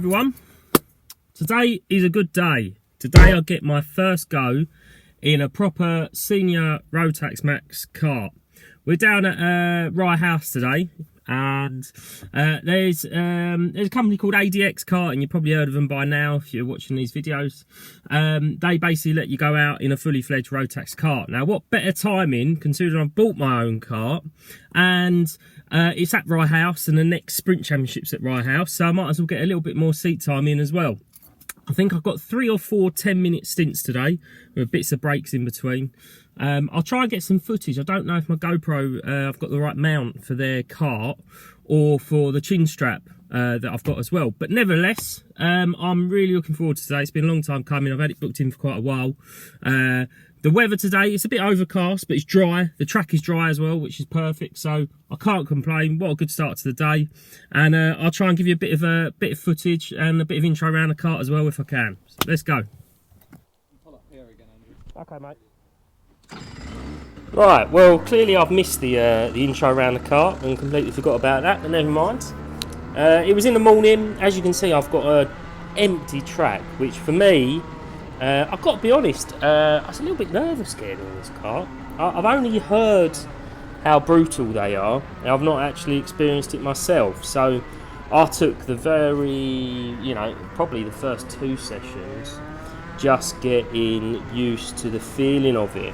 everyone. Today is a good day. Today I get my first go in a proper Senior Rotax Max kart. We're down at Rye House today, and there's a company called ADX Kart, and you've probably heard of them by now if you're watching these videos. They basically let you go out in a fully fledged Rotax kart. Now, what better timing, considering I've bought my own kart, and it's at Rye House, and the next sprint championship's at Rye House, so I might as well get a little bit more seat time in as well. I think I've got 3 or 4 10-minute stints today with bits of breaks in between. I'll try and get some footage. I don't know if my GoPro, I've got the right mount for their kart or for the chin strap that I've got as well. But nevertheless, I'm really looking forward to today. It's been a long time coming. I've had it booked in for quite a while. The weather today, it's a bit overcast, but it's dry. The track is dry as well, which is perfect. So I can't complain. What a good start to the day. And I'll try and give you a bit of footage and a bit of intro around the kart as well if I can. So let's go. Pull up here again, Andrew. Okay, mate. Right, well, clearly I've missed the intro around the kart and completely forgot about that, but never mind. It was in the morning. As you can see, I've got an empty track, which for me, I've got to be honest, I was a little bit nervous getting in this kart. I've only heard how brutal they are, and I've not actually experienced it myself. So I took the probably the first 2 sessions just getting used to the feeling of it.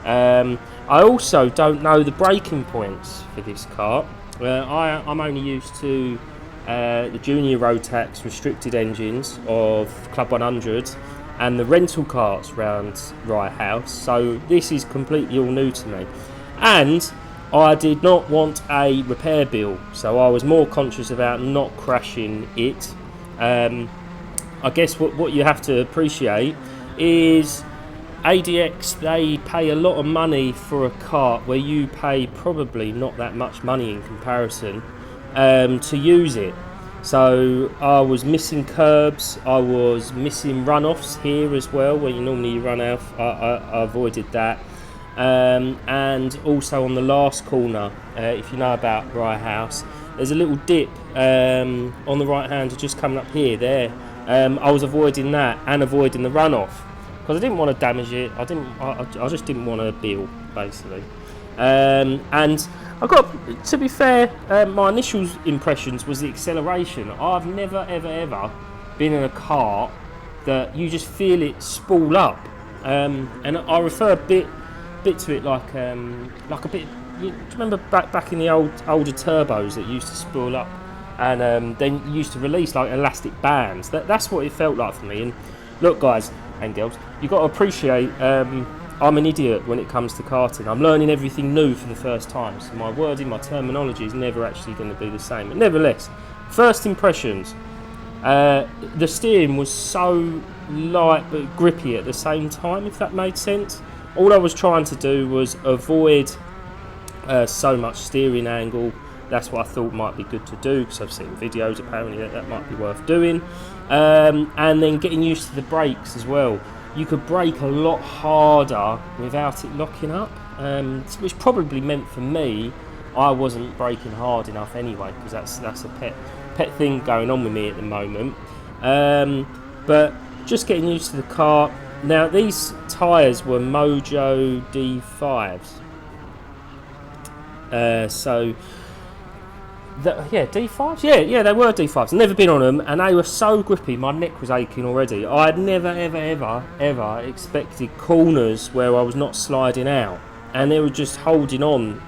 I also don't know the braking points for this kart. I'm only used to the Junior Rotax restricted engines of Club 100 and the rental karts round Rye House, so this is completely all new to me. And I did not want a repair bill, so I was more conscious about not crashing it. I guess what you have to appreciate is ADX, they pay a lot of money for a kart where you pay probably not that much money in comparison to use it. So I was missing curbs, I was missing runoffs here as well, where you normally run off. I avoided that. And also on the last corner, if you know about Rye House, there's a little dip on the right hand, just coming up here, there. I was avoiding that and avoiding the runoff because I didn't want to damage it. I just didn't want a bill, basically. And I've got to be fair, my initial impressions was the acceleration. I've never ever been in a kart that you just feel it spool up, and I refer a bit to it like a bit. You remember back in the older turbos that used to spool up, and then you used to release like elastic bands. That's what it felt like for me. And look, guys and girls, you've got to appreciate. I'm an idiot when it comes to karting. I'm learning everything new for the first time, so my wording, my terminology is never actually going to be the same. But nevertheless, first impressions, the steering was so light but grippy at the same time, if that made sense. All I was trying to do was avoid so much steering angle. That's what I thought might be good to do, because I've seen videos apparently that might be worth doing. And then getting used to the brakes as well. You could brake a lot harder without it locking up, which probably meant for me I wasn't braking hard enough anyway, because that's a pet thing going on with me at the moment. But just getting used to the kart. Now these tyres were Mojo D5s, so D5s? Yeah, they were D5s. I've never been on them, and they were so grippy, my neck was aching already. I had never, ever expected corners where I was not sliding out, and they were just holding on.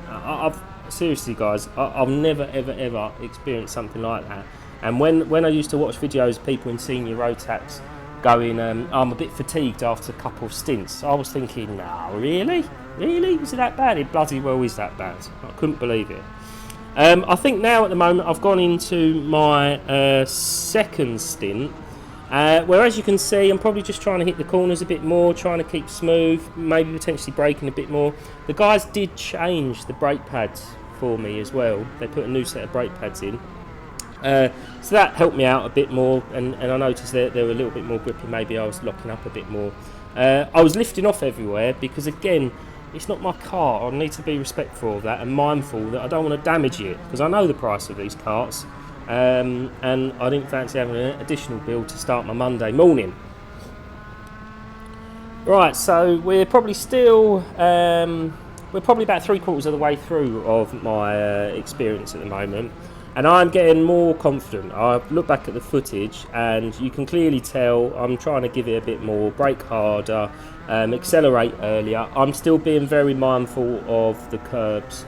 Seriously, guys, I've never, ever experienced something like that. And when I used to watch videos of people in Senior Rotax going, I'm a bit fatigued after a couple of stints, I was thinking, nah, really? Is it that bad? It bloody well is that bad. I couldn't believe it. I think now at the moment I've gone into my second stint, where, as you can see, I'm probably just trying to hit the corners a bit more, trying to keep smooth, maybe potentially braking a bit more. The guys did change the brake pads for me as well. They put a new set of brake pads in, so that helped me out a bit more, and I noticed that they were a little bit more grippy. Maybe I was locking up a bit more. I was lifting off everywhere because, again, it's not my car. I need to be respectful of that and mindful that I don't want to damage it, because I know the price of these karts. and I didn't fancy having an additional build to start my Monday morning. Right, so we're probably still we're probably about 3/4 of the way through of my experience at the moment, and I'm getting more confident. I've looked back at the footage and you can clearly tell I'm trying to give it a bit more, brake harder, accelerate earlier. I'm still being very mindful of the curbs,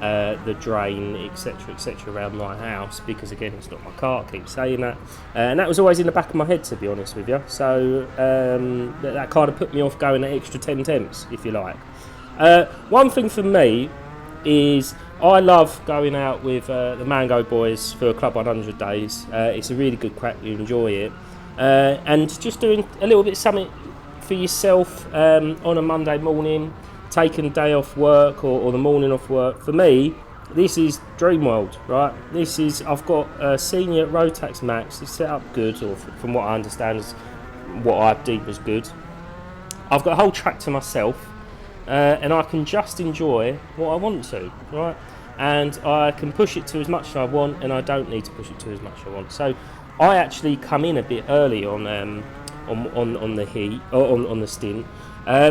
the drain, etc around my house, because again it's not my car, I keep saying that, and that was always in the back of my head, to be honest with you. So that kind of put me off going that extra 10 temps, if you like. One thing for me is I love going out with the Mango boys for Club 100 days. It's a really good crack, you enjoy it, and just doing a little bit of something for yourself on a Monday morning, taking a day off work or the morning off work. For me, this is dream world, right? This is, I've got a Senior Rotax Max. It's set up good, or from what I understand is what I deem as good. I've got a whole track to myself, and I can just enjoy what I want to, right? And I can push it to as much as I want, and I don't need to push it to as much as I want. So I actually come in a bit early on the heat, or on the stint,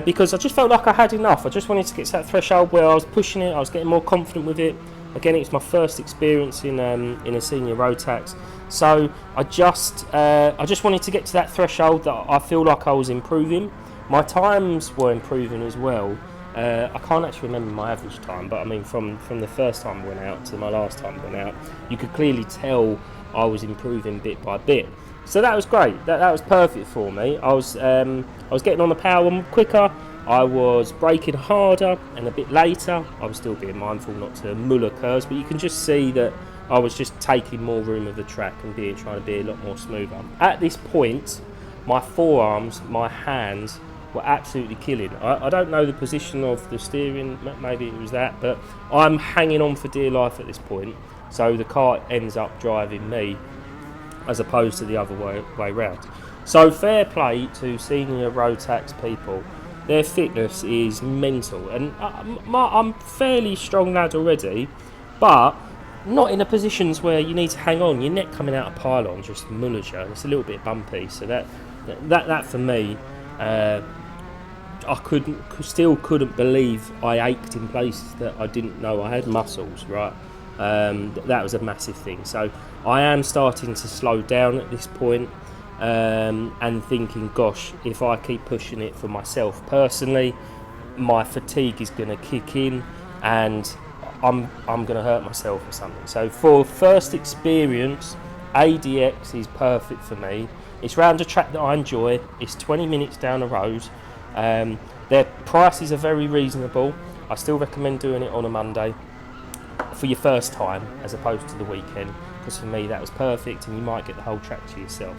because I just felt like I had enough. I just wanted to get to that threshold where I was pushing it, I was getting more confident with it. Again, it's my first experience in a Senior Rotax, so I just wanted to get to that threshold that I feel like I was improving. My times were improving as well. I can't actually remember my average time, but I mean from the first time I went out to my last time I went out, you could clearly tell I was improving bit by bit. So that was great. That was perfect for me. I was getting on the power quicker. I was braking harder and a bit later. I was still being mindful not to muller curves, but you can just see that I was just taking more room of the track and trying to be a lot more smoother. At this point, my forearms, my hands were absolutely killing. I don't know the position of the steering, maybe it was that, but I'm hanging on for dear life at this point. So the car ends up driving me as opposed to the other way round. So fair play to Senior Rotax people. Their fitness is mental, and I'm fairly strong lad already, but not in the positions where you need to hang on. Your neck coming out of pylon just mullers you. It's a little bit bumpy, so that for me, I still couldn't believe I ached in places that I didn't know I had muscles, right? That was a massive thing. So I am starting to slow down at this point, and thinking, gosh, if I keep pushing it for myself personally, my fatigue is going to kick in and I'm going to hurt myself or something. So for first experience, ADX is perfect for me. It's round a track that I enjoy. It's 20 minutes down the road. Their prices are very reasonable. I still recommend doing it on a Monday for your first time as opposed to the weekend, because for me that was perfect and you might get the whole track to yourself.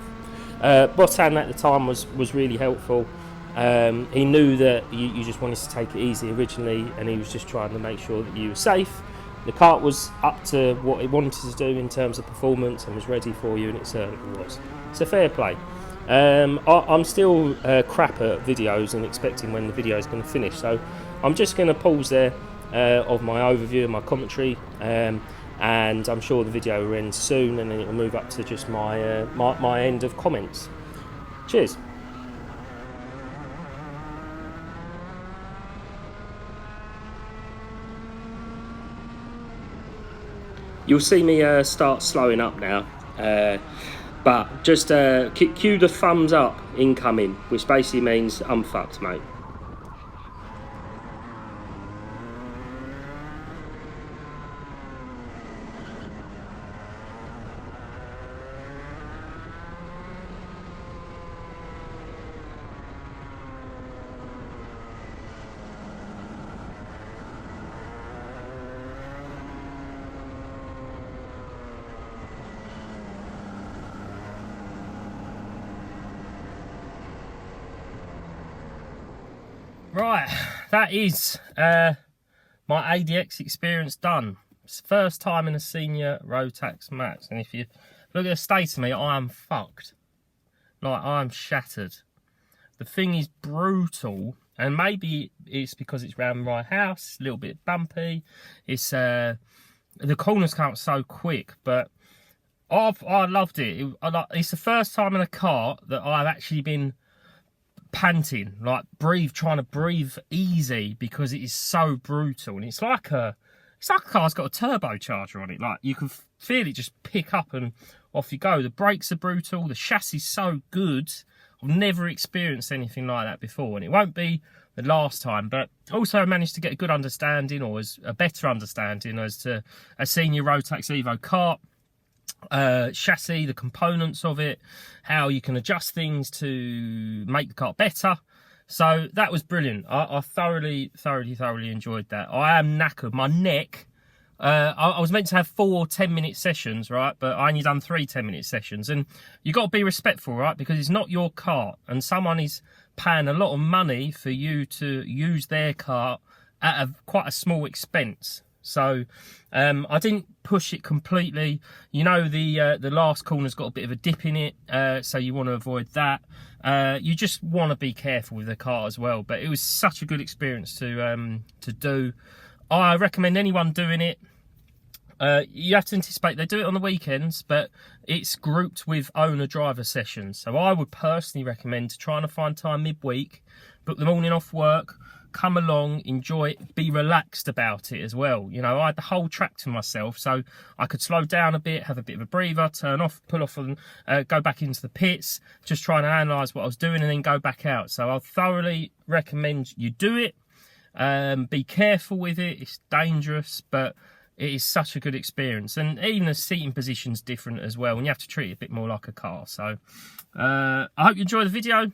Botan at the time was really helpful. He knew that you just wanted to take it easy originally, and he was just trying to make sure that you were safe. The kart was up to what it wanted to do in terms of performance and was ready for you, and it certainly was. So fair play. I'm still crap at videos and expecting when the video is going to finish, so I'm just going to pause there of my overview and my commentary, and I'm sure the video will end soon, and then it will move up to just my my end of comments. Cheers. You'll see me start slowing up now, but just cue the thumbs up incoming, which basically means I'm fucked, mate. Right, that is my ADX experience done. It's the first time in a Senior Rotax Max, and if you look at the state of me, I am fucked. Like, I am shattered. The thing is brutal, and maybe it's because it's round Rye House, a little bit bumpy. It's the corners come up so quick, but I loved it. It's the first time in a kart that I've actually been panting, like trying to breathe easy because it is so brutal, and it's like a car's got a turbocharger on it. Like you can feel it just pick up and off you go. The brakes are brutal. The chassis is so good. I've never experienced anything like that before, and it won't be the last time. But also managed to get a good understanding, or a better understanding, as to a Senior Rotax Evo kart chassis, the components of it, how you can adjust things to make the kart better. So that was brilliant. I thoroughly enjoyed that. I am knackered. My neck. I was meant to have 4 10-minute sessions, right? But I only done 3 10-minute sessions. And you got to be respectful, right? Because it's not your kart, and someone is paying a lot of money for you to use their kart at quite a small expense. So I didn't push it completely. You know, the last corner's got a bit of a dip in it, so you want to avoid that. You just want to be careful with the kart as well. But it was such a good experience to do. I recommend anyone doing it. You have to anticipate they do it on the weekends, but it's grouped with owner-driver sessions. So I would personally recommend trying to find time midweek, book the morning off work, come along, enjoy it, be relaxed about it as well. You know, I had the whole track to myself, so I could slow down a bit, have a bit of a breather, turn off, pull off, and go back into the pits, just trying to analyse what I was doing and then go back out. So I thoroughly recommend you do it. Be careful with it, it's dangerous, but it is such a good experience. And even the seating position's different as well, and you have to treat it a bit more like a car. So I hope you enjoy the video.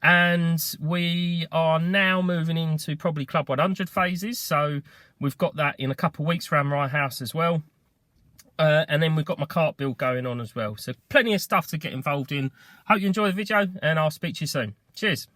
And we are now moving into probably Club 100 phases. So we've got that in a couple of weeks around Rye House as well. And then we've got my kart build going on as well. So plenty of stuff to get involved in. Hope you enjoy the video, and I'll speak to you soon. Cheers.